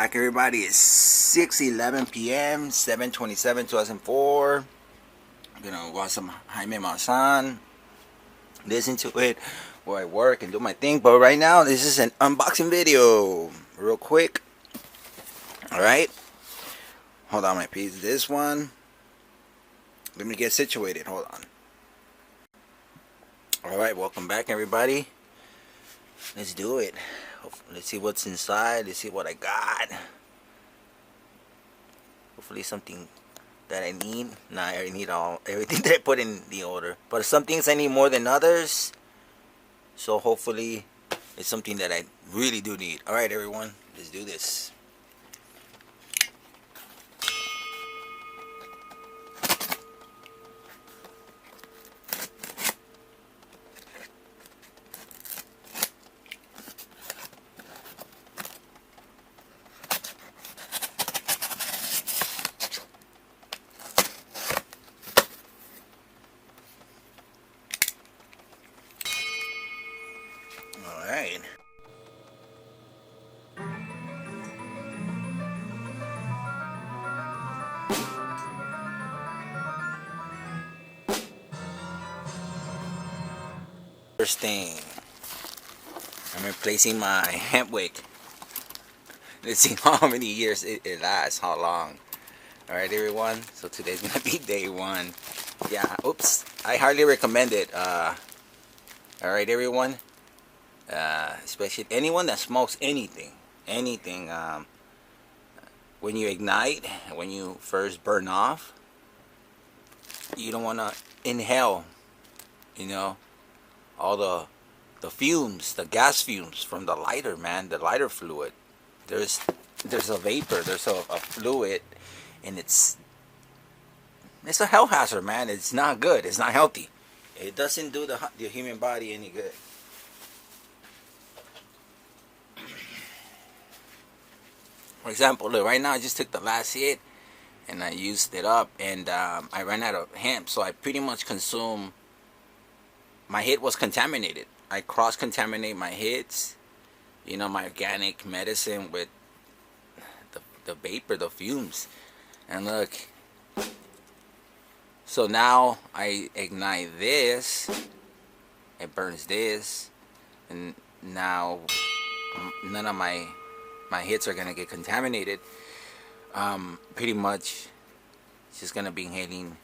back, everybody. It's 6:11 p.m. 7/27/2004. I'm gonna watch some Jaime Maussan, listen to it while I work and do my thing. But right now, this is an unboxing video, real quick. All right, hold on, my piece. This one. Let me get situated. Hold on. All right, welcome back, everybody. Let's do it. Let's see what's inside. Let's see what I got. Hopefully something that I need. Nah, I already need everything that I put in the order. But some things I need more than others. So hopefully it's something that I really do need. Alright, everyone. Let's do this. Alright. First thing, I'm replacing my hemp wick. Let's see how many years it lasts, how long. Alright, everyone, so today's gonna be day one. Yeah, oops, I hardly recommend it. Alright, everyone, especially anyone that smokes anything, when you ignite, when you first burn off, you don't want to inhale, all the fumes, the gas fumes from the lighter, man, the lighter fluid. There's a vapor, there's a fluid, and it's a health hazard, man. It's not good, it's not healthy. It doesn't do the human body any good. For example, look, right now I just took the last hit and I used it up, and I ran out of hemp, so I pretty much consumed. My hit was contaminated. I cross-contaminate my hits, my organic medicine with the vapor, the fumes. And look, so now I ignite this, it burns this, and now none of my hits are gonna get contaminated. Pretty much just gonna be inhaling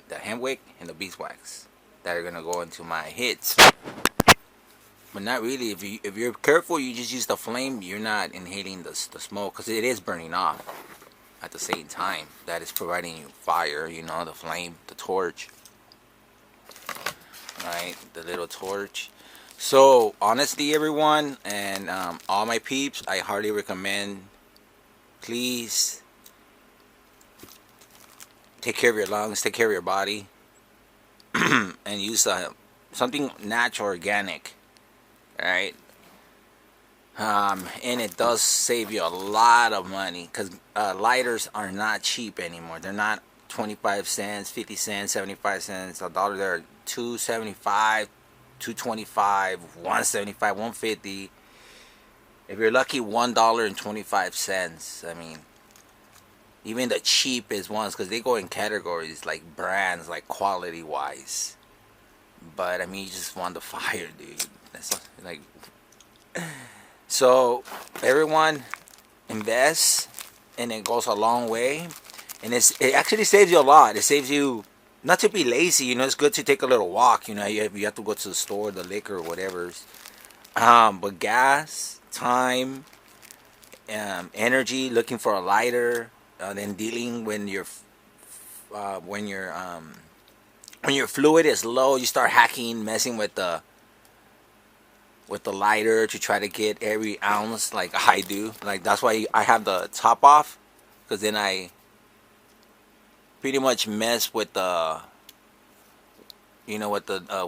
the hemp wick and the beeswax that are gonna go into my hits. But not really. If you're careful, you just use the flame. You're not inhaling the smoke, because it is burning off at the same time. That is providing you fire. The flame, the torch. Right, the little torch. So honestly, everyone, and all my peeps, I hardly recommend. Please take care of your lungs, take care of your body, and use something natural, organic. Alright, and it does save you a lot of money, because lighters are not cheap anymore. They're not 25 cents, 50 cents, 75 cents, $1. They're $2.75, $2.25, $1.75, $1.50. If you're lucky, $1.25. I mean, even the cheapest ones, because they go in categories like brands, like quality wise. But I mean, you just want the fire, dude. That's like, so everyone, invest, and it goes a long way, and it actually saves you a lot. It saves you not to be lazy. It's good to take a little walk. You have to go to the store, the liquor, or whatever. But gas, time, energy, looking for a lighter, then dealing when your fluid is low, you start hacking, messing with the lighter to try to get every ounce, like I do. Like, that's why I have the top off, because then I pretty much mess with the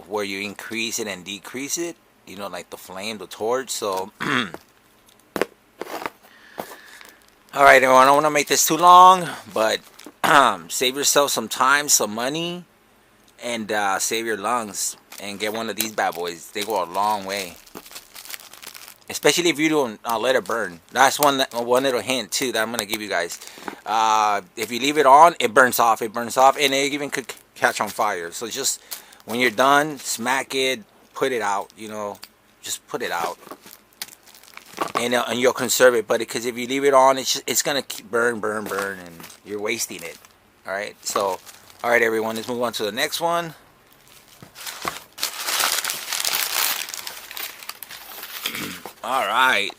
where you increase it and decrease it, like the flame, the torch. So alright, everyone, I don't want to make this too long, but save yourself some time, some money, and save your lungs, and get one of these bad boys. They go a long way. especially if you don't let it burn. That's one little hint too that I'm gonna give you guys. If you leave it on, it burns off. It burns off, and it even could catch on fire. So just when you're done, smack it, put it out. You know, just put it out, and you'll conserve it. But because if you leave it on, it's gonna burn, and you're wasting it. All right. So, all right, everyone. Let's move on to the next one. All right.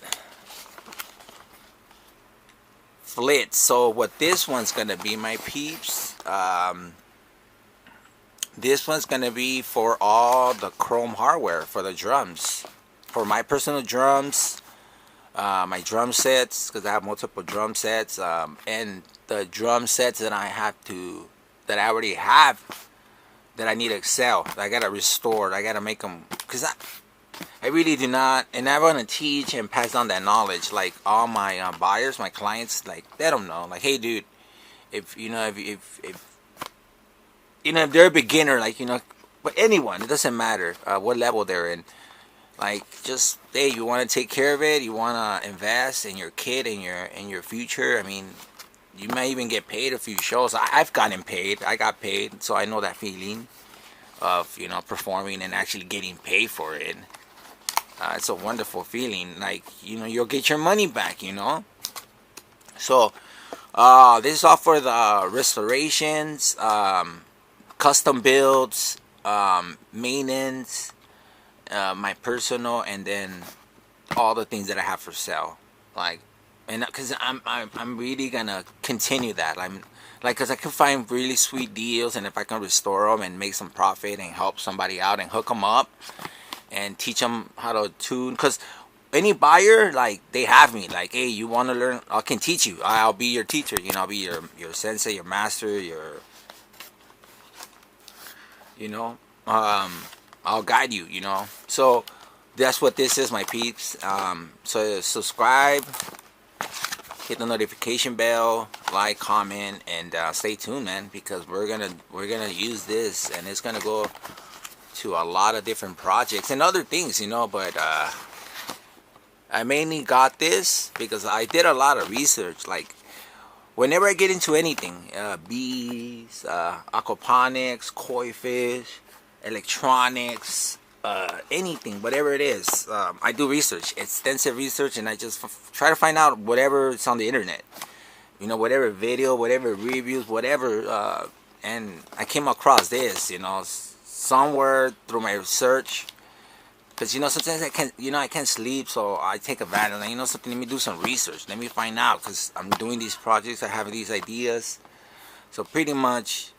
Flits. So what this one's gonna be, my peeps, this one's gonna be for all the chrome hardware for the drums, for my personal drums, my drum sets, because I have multiple drum sets, and the drum sets that that I already have, that I need to sell. I gotta restore. I gotta make them, because I really do not, and I want to teach and pass down that knowledge. Like all my buyers, my clients, like they don't know. Like, hey, dude, if you know, if you know, if they're a beginner, like, you know, but anyone, it doesn't matter what level they're in. Like, just, hey, you want to take care of it. You want to invest in your kid and your future. I mean, you might even get paid a few shows. I've gotten paid. I got paid, so I know that feeling of, you know, performing and actually getting paid for it. It's a wonderful feeling. Like, you know, you'll get your money back, you know. So this is all for the restorations, custom builds, maintenance, my personal, and then all the things that I have for sale. Like, and because I'm really gonna continue that. I'm like, because I can find really sweet deals, and if I can restore them and make some profit and help somebody out and hook them up and teach them how to tune, because any buyer, like, they have me, like, hey, you want to learn, I can teach you. I'll be your teacher, you know. I'll be your sensei, your master, your, you know, I'll guide you, you know. So that's what this is, my peeps. So subscribe, hit the notification bell, like, comment, and stay tuned, man, because we're gonna use this, and it's gonna go to a lot of different projects and other things, you know. But I mainly got this because I did a lot of research. Like, whenever I get into anything, bees, aquaponics, koi fish, electronics, anything, whatever it is, I do research, extensive research, and I just try to find out whatever is on the internet, you know, whatever video, whatever reviews, whatever, and I came across this, you know, somewhere through my research, because, you know, sometimes I can't sleep, so I take advantage, like, you know, something, let me do some research, let me find out, because I'm doing these projects, I have these ideas, so pretty much,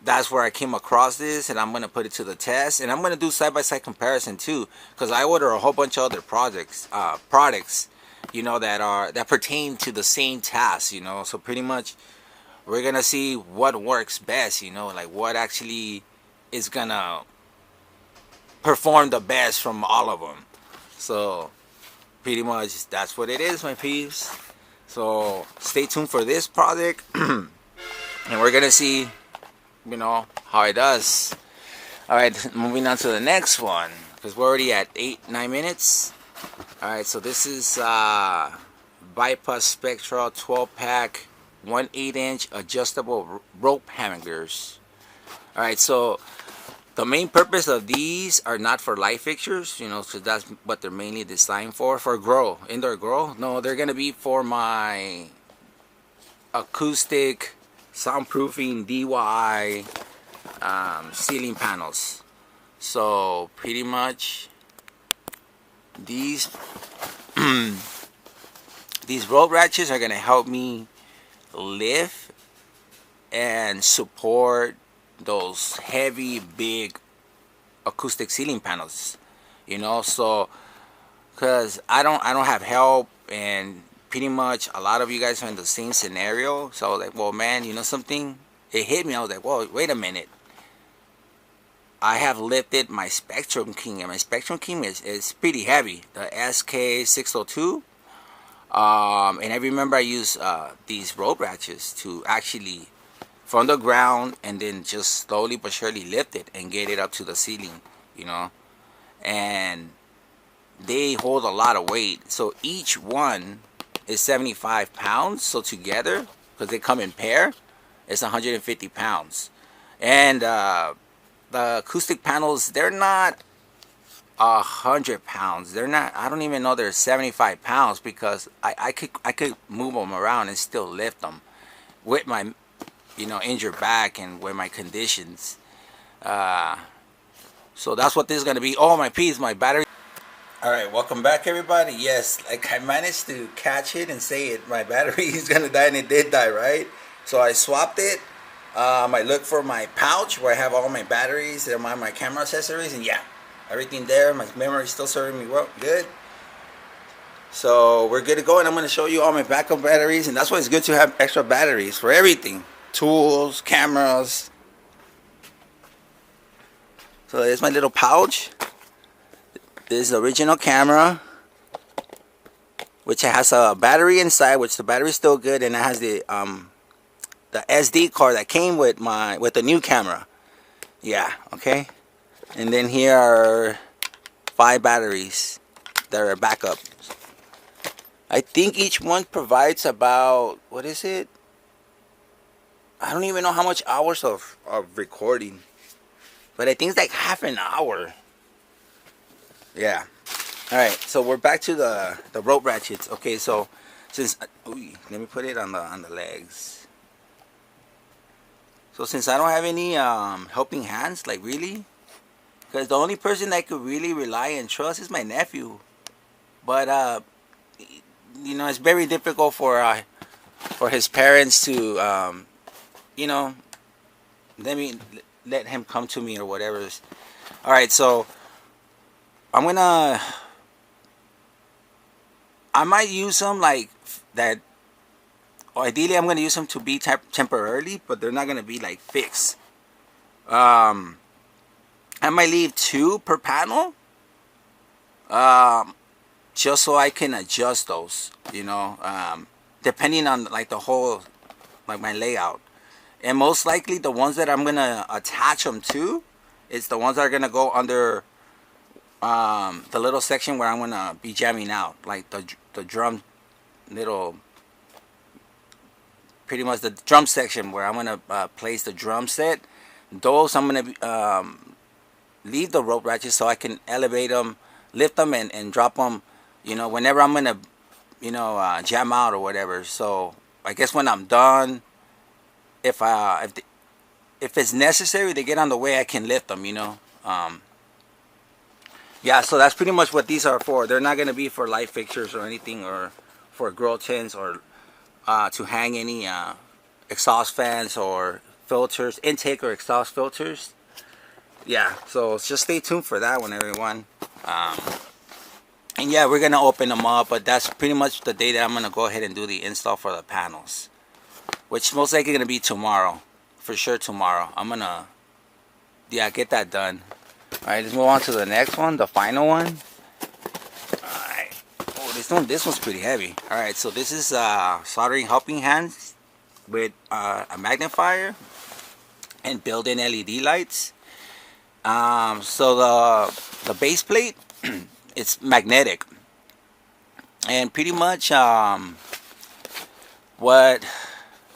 that's where I came across this, and I'm going to put it to the test, and I'm going to do side-by-side comparison too, because I order a whole bunch of other products, you know, that pertain to the same task, you know. So pretty much we're going to see what works best, you know, like what actually is going to perform the best from all of them. So pretty much that's what it is, my peeps. So stay tuned for this project and we're going to see, you know, how it does. Alright, moving on to the next one, because we're already at 8-9 minutes. Alright, so this is Bypass Spectral 12-pack 1/8-inch adjustable rope hangers. Alright, so the main purpose of these are not for light fixtures, you know, so that's what they're mainly designed for grow, indoor grow. No, they're gonna be for my acoustic soundproofing DIY ceiling panels. So pretty much these these rope ratchets are gonna help me lift and support those heavy big acoustic ceiling panels, you know. So because I don't have help, and pretty much a lot of you guys are in the same scenario. So I was like, well, man, you know something, it hit me. I was like, whoa, wait a minute, I have lifted my Spectrum King, and my Spectrum King is pretty heavy, the SK602, and I remember I used these rope ratchets to actually from the ground, and then just slowly but surely lift it and get it up to the ceiling, you know. And they hold a lot of weight. So each one is 75 pounds. So together, because they come in pair, it's 150 pounds. And the acoustic panels, they're not 100 pounds. They're not. I don't even know they're 75 pounds, because I could move them around and still lift them with my injured back and with my conditions. So that's what this is gonna be. Oh, my piece, my battery. All right, welcome back, everybody. Yes, like I managed to catch it and say it. My battery is gonna die, and it did die, right? So I swapped it. I looked for my pouch where I have all my batteries and my camera accessories, and yeah, everything there. My memory is still serving me well, good. So we're good to go, and I'm gonna show you all my backup batteries, and that's why it's good to have extra batteries for everything. Tools, cameras. So there's my little pouch. This is the original camera, which has a battery inside, which the battery is still good, and it has the SD card that came with the new camera. Yeah, okay. And then here are 5 batteries that are backup. I think each one provides about, what is it? I don't even know how much hours of recording, but I think it's like half an hour. Yeah. All right. So we're back to the rope ratchets. Okay. So since let me put it on the legs. So since I don't have any helping hands, like really, because the only person that I could really rely and trust is my nephew. But it's very difficult for his parents to let him come to me or whatever. All right. So I might use them like that. Ideally, I'm gonna use them to be temporarily, but they're not gonna be like fixed. I might leave 2 per panel, just so I can adjust those. Depending on like the whole, like my layout, and most likely the ones that I'm gonna attach them to, it's the ones that are gonna go under the little section where I'm gonna be jamming out, like the drum little, pretty much the drum section where I'm gonna place the drum set. Those I'm gonna leave the rope ratchets so I can elevate them, lift them, and drop them. Whenever I'm gonna jam out or whatever. So I guess when I'm done, if it's necessary to get on the way, I can lift them. Yeah, so that's pretty much what these are for. They're not going to be for light fixtures or anything, or for grill tins, or to hang any exhaust fans or filters, intake or exhaust filters. Yeah, so just stay tuned for that one, everyone. And yeah, we're going to open them up, but that's pretty much the day that I'm going to go ahead and do the install for the panels, which most likely going to be tomorrow. For sure tomorrow. I'm going to, get that done. Alright, let's move on to the next one, the final one. Alright. Oh, this one's pretty heavy. Alright, so this is soldering helping hands with a magnifier and built-in LED lights. So the base plate, it's magnetic. And pretty much what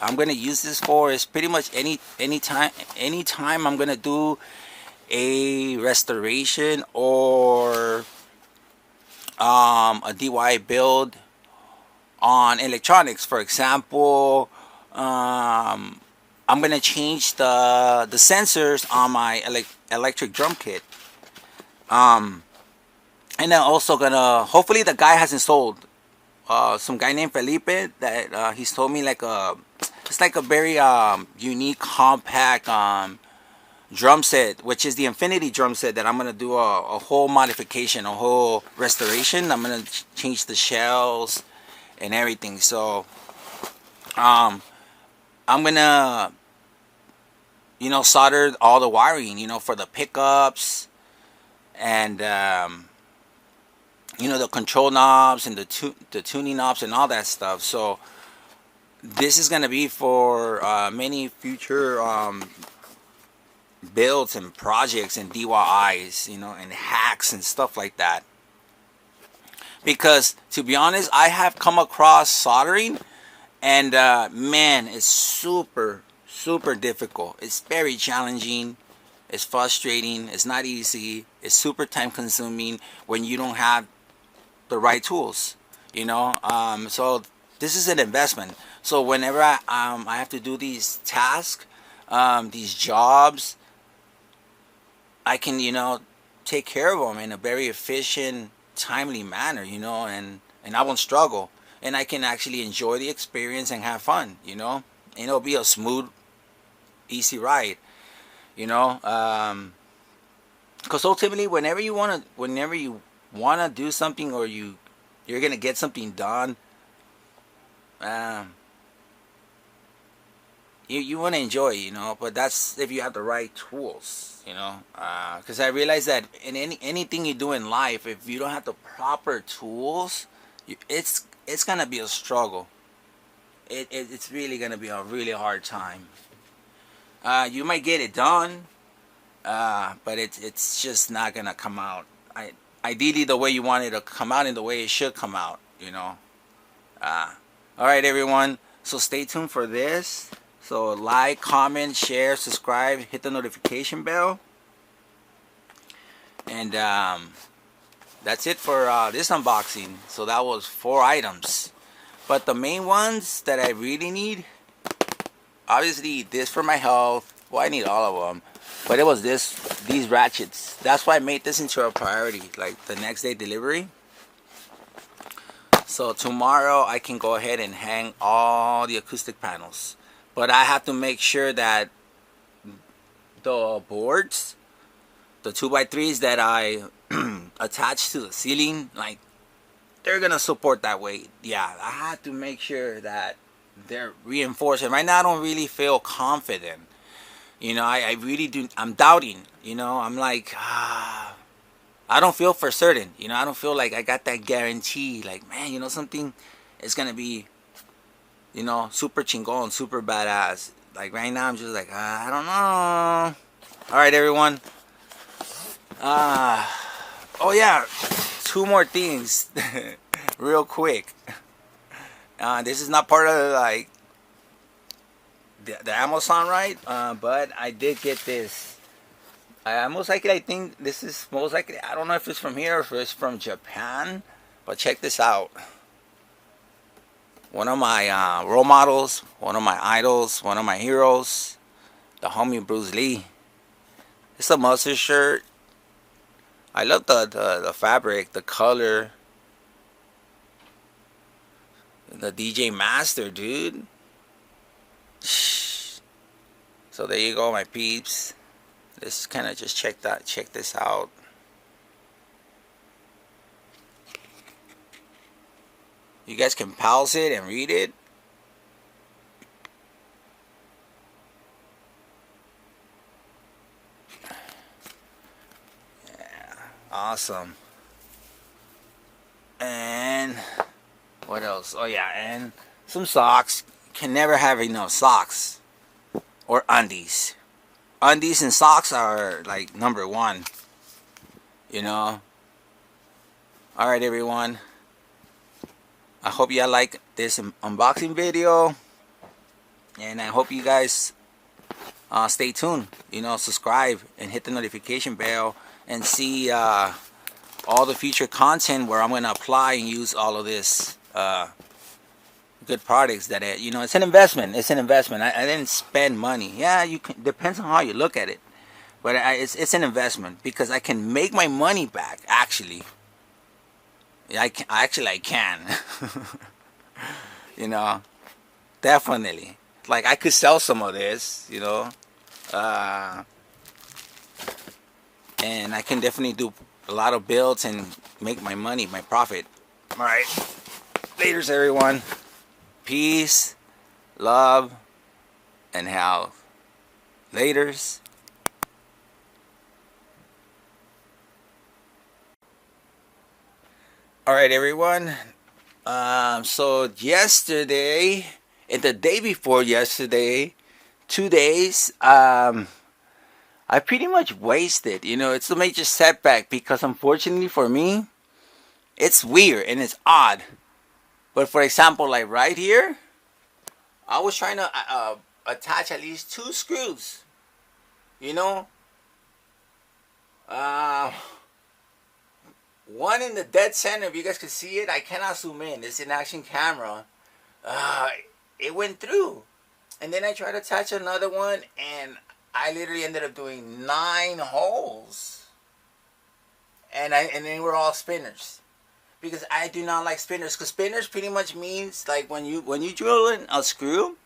I'm gonna use this for is pretty much anytime I'm gonna do a restoration or a DIY build on electronics. For example, I'm gonna change the sensors on my electric drum kit, and then also gonna, hopefully the guy hasn't sold, some guy named Felipe that he's told me it's like a very unique compact drum set, which is the Infinity drum set, that I'm gonna do a whole modification, a whole restoration. I'm gonna change the shells and everything. So I'm gonna solder all the wiring, for the pickups and the control knobs and the tuning knobs and all that stuff. So this is gonna be for many future builds and projects and DIYs, and hacks and stuff like that. Because to be honest, I have come across soldering, and man, it's super difficult. It's very challenging. It's frustrating. It's not easy. It's super time consuming when you don't have the right tools. You know, so this is an investment. So whenever I have to do these tasks, these jobs, I can, you know, take care of them in a very efficient, timely manner, you know, and I won't struggle, and I can actually enjoy the experience and have fun, you know, and it'll be a smooth, easy ride, you know, because ultimately, whenever you wanna do something, or you're gonna get something done, um, you want to enjoy, you know, but that's if you have the right tools, you know, because I realize that in anything you do in life, if you don't have the proper tools, it's gonna be a struggle. It's really gonna be a really hard time. You might get it done, but it's just not gonna come out. Ideally the way you want it to come out and the way it should come out, you know. All right, everyone. So stay tuned for this. So like, comment, share, subscribe, hit the notification bell, and that's it for this unboxing. So that was 4 items, but the main ones that I really need, obviously this for my health. Well, I need all of them, but it was these ratchets. That's why I made this into a priority, like the next day delivery. So tomorrow I can go ahead and hang all the acoustic panels. But I have to make sure that the boards, the 2x3s that I attach to the ceiling, like, they're gonna support that weight. Yeah, I have to make sure that they're reinforced. And right now I don't really feel confident. You know, I really do. I'm doubting. You know, I'm like, I don't feel for certain. You know, I don't feel like I got that guarantee. Like, man, you know, something is gonna be, you know, super chingon, super badass. Like right now I'm just like, I don't know. Alright, everyone. Oh yeah, 2 more things real quick. This is not part of like the Amazon, right? But I did get this. Most likely, I think this is most likely, I don't know if it's from here or if it's from Japan, but check this out. One of my role models, one of my idols, one of my heroes, the homie Bruce Lee. It's a mustard shirt. I love the fabric, the color. The DJ Master, dude. So there you go, my peeps. Let's kind of just check this out. You guys can pause it and read it. Yeah, awesome. And what else? Oh yeah, and some socks. Can never have enough socks or undies. Undies and socks are like number 1. You know. All right, everyone. I hope y'all like this unboxing video, and I hope you guys stay tuned. You know, subscribe and hit the notification bell, and see all the future content where I'm gonna apply and use all of this good products that you know, it's an investment. It's an investment. I didn't spend money. Yeah, you can, depends on how you look at it, but it's an investment because I can make my money back. Actually, I can. You know, definitely. Like, I could sell some of this, you know, and I can definitely do a lot of builds and make my money, my profit. All right, laters, everyone. Peace, love, and health. Laters. All right, everyone. So yesterday and the day before yesterday, 2 days, I pretty much wasted. You know, it's a major setback because unfortunately for me, It's weird and it's odd. But for example, like right here, I was trying to attach at least 2 screws. You know, one in the dead center. If you guys can see it, I cannot zoom in. It's an action camera. It went through, and then I tried to attach another one, and I literally ended up doing 9 holes, and they were all spinners, because I do not like spinners. Because spinners pretty much means like when you drill in a screw,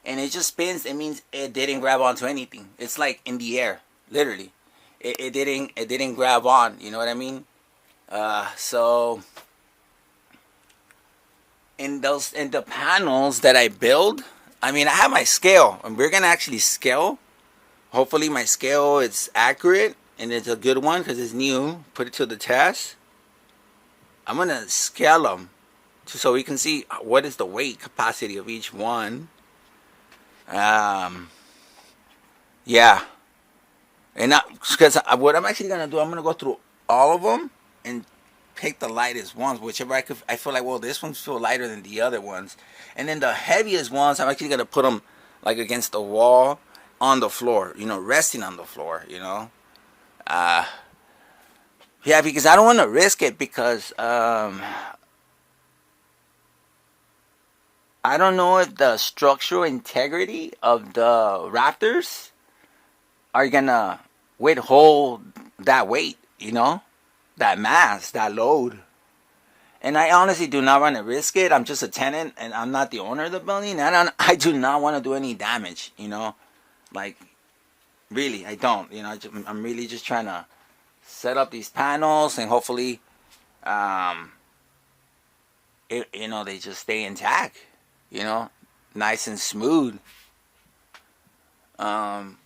and it just spins, it means it didn't grab onto anything. It's like in the air, literally. It didn't grab on. You know what I mean? So in the panels that I build, I mean, I have my scale, and we're gonna actually scale. Hopefully my scale is accurate and it's a good one because it's new. Put it to the test. I'm gonna scale them so we can see what is the weight capacity of each one. Yeah, and because what I'm actually gonna do, I'm gonna go through all of them and pick the lightest ones, whichever I feel like, well, this one's feel lighter than the other ones, and then the heaviest ones, I'm actually gonna put them like against the wall, on the floor, you know, resting on the floor, you know. Yeah, because I don't want to risk it, because I don't know if the structural integrity of the rafters are gonna withhold that weight, you know, that mass, that load. And I honestly do not want to risk it. I'm just a tenant, and I'm not the owner of the building. I do not want to do any damage, you know. Like, really, I don't. You know, I'm really just trying to set up these panels, and hopefully, you know, they just stay intact. You know, nice and smooth. And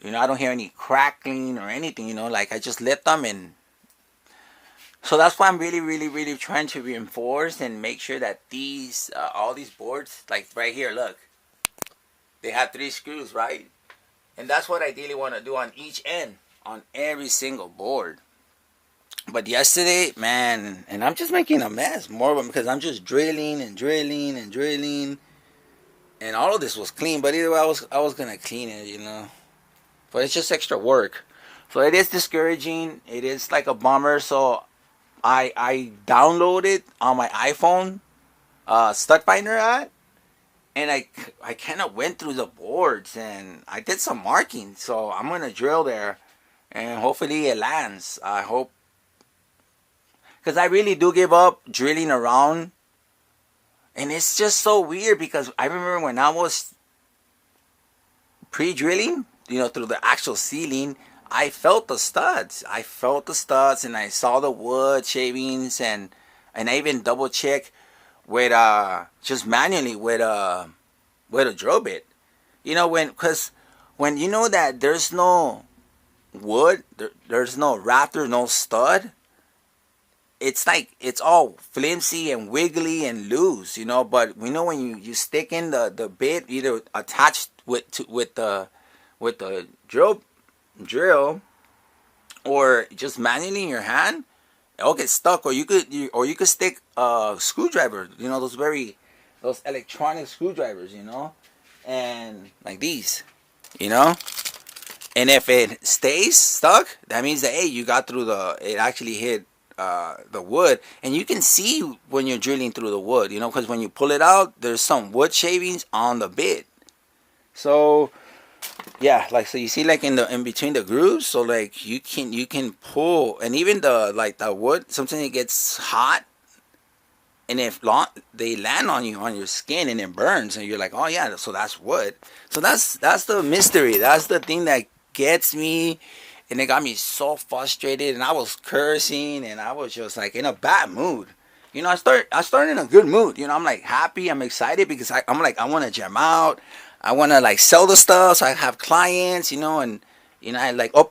you know, I don't hear any crackling or anything. You know, like I just lit them, and so that's why I'm really trying to reinforce and make sure that these all these boards, like right here, look. They have 3 screws, right? And that's what I ideally want to do on each end, on every single board. But yesterday, man, and I'm just making a mess, more of them, because I'm just drilling, and all of this was clean. But either way, I was gonna clean it, you know. But it's just extra work, so it is discouraging. It is like a bummer. So I downloaded on my iPhone Stud Finder app. And I kind of went through the boards, and I did some marking. So I'm going to drill there, and hopefully it lands. I hope. Because I really do give up drilling around. And it's just so weird, because I remember when I was pre-drilling, you know, through the actual ceiling, I felt the studs. And I saw the wood shavings, and I even double checked with just manually with a drill bit, you know, because when you know that there's no wood, there's no rafter, no stud, it's like it's all flimsy and wiggly and loose, you know. But we know when you stick in the bit, either attached with the drill or just manually in your hand, it'll get stuck. Or you could stick a screwdriver, you know, those electronic screwdrivers, you know, and like these, you know. And if it stays stuck, that means that, hey, you got through it actually hit the wood. And you can see when you're drilling through the wood, you know, because when you pull it out, there's some wood shavings on the bit. So yeah, like, so you see, like in between the grooves, so like you can pull, and even the wood, sometimes it gets hot, and if they land on your skin and it burns, and you're like, oh yeah, so that's wood. So that's the mystery. That's the thing that gets me, and it got me so frustrated, and I was cursing, and I was just like in a bad mood. You know, I started in a good mood. You know, I'm like happy, I'm excited, because I'm like, I want to jam out. I want to like sell the stuff, so I have clients, you know, and you know,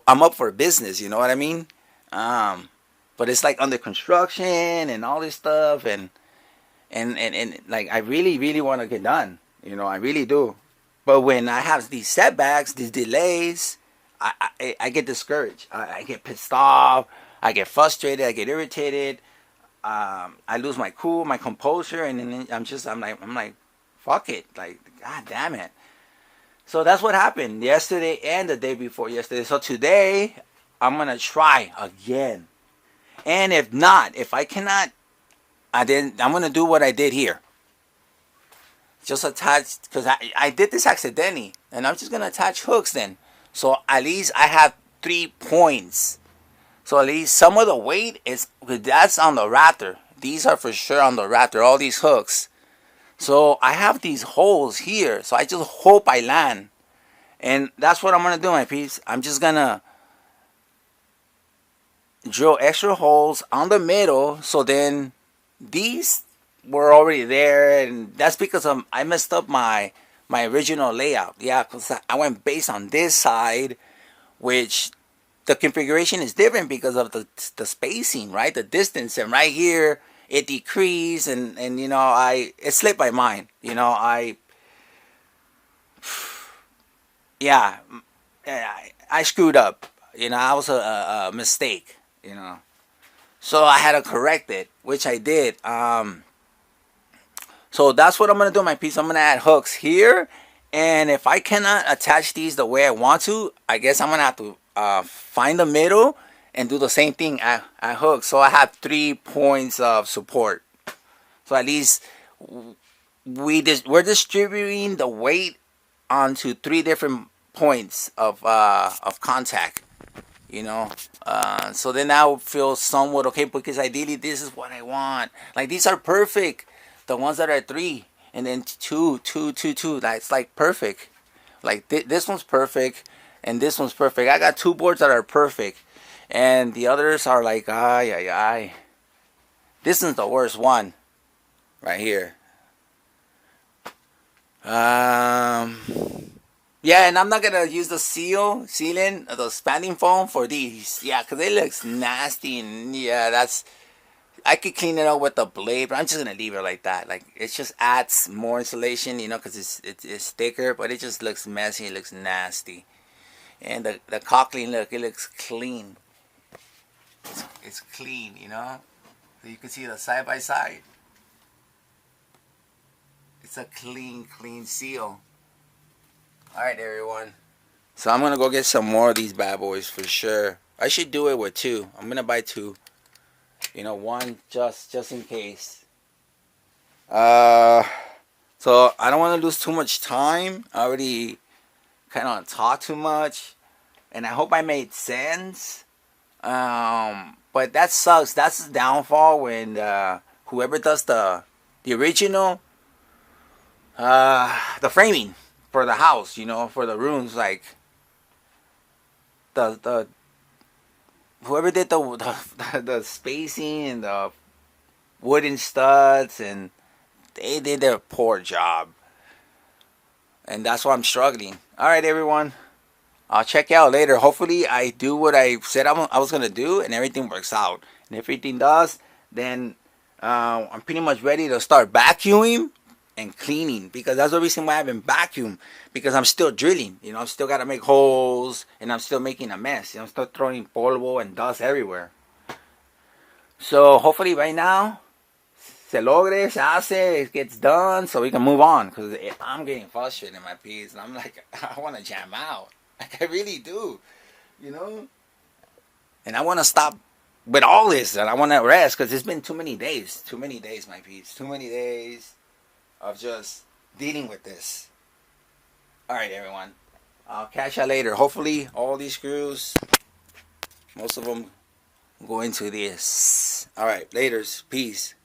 I'm up for business, you know what I mean? But it's like under construction and all this stuff, and like I really want to get done, you know, I really do. But when I have these setbacks, these delays, I get discouraged. I get pissed off. I get frustrated, I get irritated, I lose my cool, my composure, and then I'm like, fuck it, like, god damn it. So that's what happened yesterday and the day before yesterday. So today I'm gonna try again, and if I cannot, I'm gonna do what I did here. Just attach, because I did this accidentally, and I'm just gonna attach hooks then. So at least I have 3 points. So at least some of the weight is, that's on the Raptor. These are for sure on the Raptor, all these hooks. So I have these holes here, so I just hope I land. And that's what I'm gonna do, my peeps. I'm just gonna drill extra holes on the middle, so then these were already there, and that's because I messed up my original layout. Yeah, because I went based on this side, which the configuration is different because of the spacing, right? The distance, and right here it decreased, and you know, it slipped my mind. You know, yeah, I screwed up. You know, I was a mistake. You know, so I had to correct it, which I did. So that's what I'm gonna do, my piece. I'm gonna add hooks here, and if I cannot attach these the way I want to, I guess I'm gonna have to find the middle and do the same thing at hooks. So I have 3 points of support. So at least we're distributing the weight onto 3 different points of contact. You know, so then I will feel somewhat okay, because ideally this is what I want. Like, these are perfect. The ones that are 3, and then 2, 2, 2, 2. That's like perfect. Like this one's perfect, and this one's perfect. I got 2 boards that are perfect, and the others are like, ay. This is the worst one, right here. Yeah, and I'm not gonna use the sealant, the expanding foam for these. Yeah, because it looks nasty, and yeah, I could clean it up with the blade, but I'm just gonna leave it like that. Like, it just adds more insulation, you know, because it's thicker, but it just looks messy. It looks nasty, and the caulking look, it looks clean. It's clean, you know. So you can see the side by side. It's a clean seal. All right, everyone. So I'm gonna go get some more of these bad boys for sure. I should do it with 2. I'm gonna buy 2. You know, 1 just in case. So I don't want to lose too much time. I already kind of talk too much, and I hope I made sense. But that sucks. That's the downfall when whoever does the original the framing for the house, you know, for the rooms, like the whoever did the spacing and the wooden studs, and they did their poor job, and that's why I'm struggling. All right, everyone, I'll check you out later. Hopefully I do what I said I was gonna do, and everything works out. And if everything does, then I'm pretty much ready to start vacuuming and cleaning, because that's the reason why I haven't vacuumed, because I'm still drilling. You know, I'm still gotta make holes, and I'm still making a mess. You know, I'm still throwing polvo and dust everywhere. So hopefully right now se logre, se hace, it gets done, so we can move on, because I'm getting frustrated in my piece, and I'm like, I want to jam out. Like, I really do, you know. And I want to stop with all this, and I want to rest, because it's been too many days, my piece, too many days of just dealing with this. All right, everyone, I'll catch you later. Hopefully all these screws, most of them, go into this. All right, laters, peace.